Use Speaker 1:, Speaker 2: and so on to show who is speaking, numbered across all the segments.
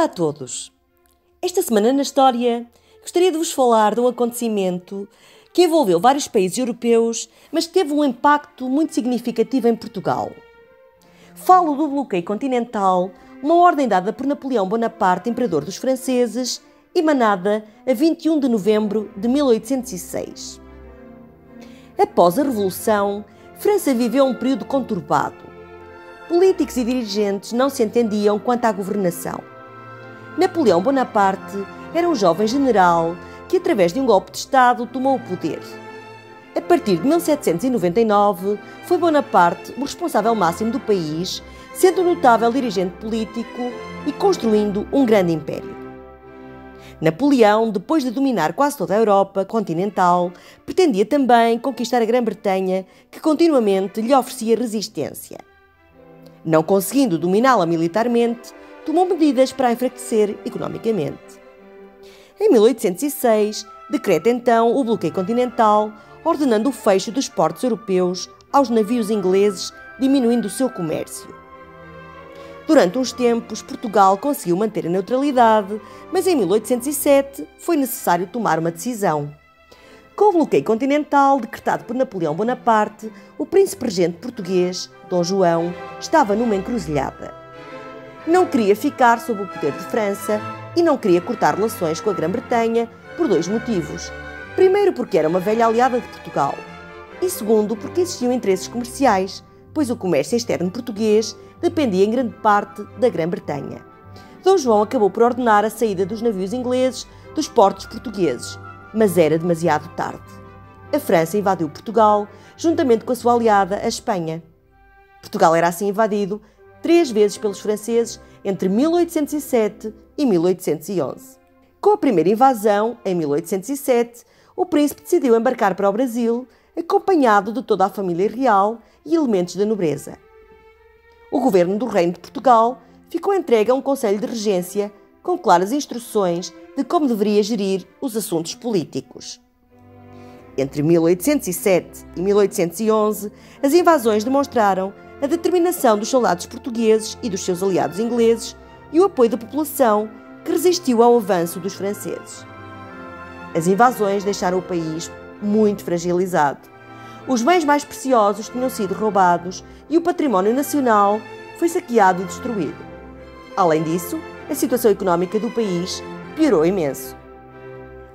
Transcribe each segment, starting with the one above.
Speaker 1: Olá a todos! Esta semana na História gostaria de vos falar de um acontecimento que envolveu vários países europeus, mas que teve um impacto muito significativo em Portugal. Falo do bloqueio continental, uma ordem dada por Napoleão Bonaparte, imperador dos franceses, emanada a 21 de novembro de 1806. Após a Revolução, França viveu um período conturbado. Políticos e dirigentes não se entendiam quanto à governação. Napoleão Bonaparte era um jovem general que, através de um golpe de Estado, tomou o poder. A partir de 1799, foi Bonaparte o responsável máximo do país, sendo um notável dirigente político e construindo um grande império. Napoleão, depois de dominar quase toda a Europa continental, pretendia também conquistar a Grã-Bretanha, que continuamente lhe oferecia resistência. Não conseguindo dominá-la militarmente, tomou medidas para a enfraquecer economicamente. Em 1806, decreta então o bloqueio continental, ordenando o fecho dos portos europeus aos navios ingleses, diminuindo o seu comércio. Durante uns tempos, Portugal conseguiu manter a neutralidade, mas em 1807 foi necessário tomar uma decisão. Com o bloqueio continental decretado por Napoleão Bonaparte, o príncipe regente português, Dom João, estava numa encruzilhada. Não queria ficar sob o poder de França e não queria cortar relações com a Grã-Bretanha por dois motivos. Primeiro, porque era uma velha aliada de Portugal. E segundo, porque existiam interesses comerciais, pois o comércio externo português dependia em grande parte da Grã-Bretanha. Dom João acabou por ordenar a saída dos navios ingleses dos portos portugueses, mas era demasiado tarde. A França invadiu Portugal, juntamente com a sua aliada, a Espanha. Portugal era assim invadido 3 vezes pelos franceses entre 1807 e 1811. Com a primeira invasão, em 1807, o príncipe decidiu embarcar para o Brasil, acompanhado de toda a família real e elementos da nobreza. O governo do Reino de Portugal ficou entregue a um conselho de regência com claras instruções de como deveria gerir os assuntos políticos. Entre 1807 e 1811, as invasões demonstraram a determinação dos soldados portugueses e dos seus aliados ingleses e o apoio da população que resistiu ao avanço dos franceses. As invasões deixaram o país muito fragilizado. Os bens mais preciosos tinham sido roubados e o património nacional foi saqueado e destruído. Além disso, a situação económica do país piorou imenso.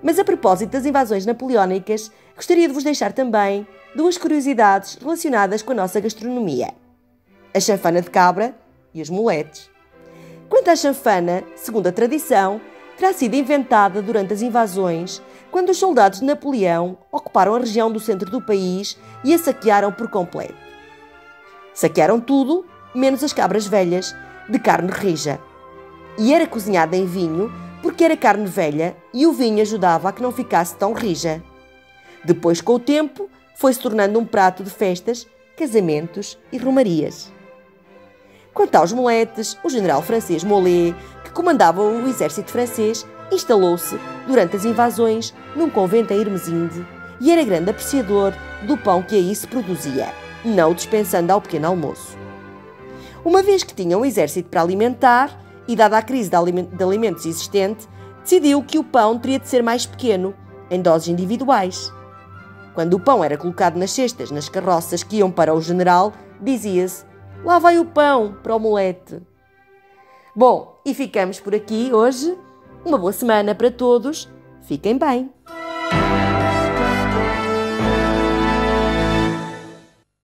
Speaker 1: Mas a propósito das invasões napoleónicas, gostaria de vos deixar também 2 curiosidades relacionadas com a nossa gastronomia: a chanfana de cabra e os moletes. Quanto à chanfana, segundo a tradição, terá sido inventada durante as invasões, quando os soldados de Napoleão ocuparam a região do centro do país e a saquearam por completo. Saquearam tudo, menos as cabras velhas, de carne rija. E era cozinhada em vinho, porque era carne velha e o vinho ajudava a que não ficasse tão rija. Depois, com o tempo, foi-se tornando um prato de festas, casamentos e romarias. Quanto aos moletes, o general francês Molé, que comandava o exército francês, instalou-se, durante as invasões, num convento em Irmesinde e era grande apreciador do pão que aí se produzia, não dispensando ao pequeno almoço. Uma vez que tinha um exército para alimentar, e dada a crise de alimentos existente, decidiu que o pão teria de ser mais pequeno, em doses individuais. Quando o pão era colocado nas cestas, nas carroças que iam para o general, dizia-se: "Lá vai o pão para o molete." Bom, e ficamos por aqui hoje. Uma boa semana para todos. Fiquem bem.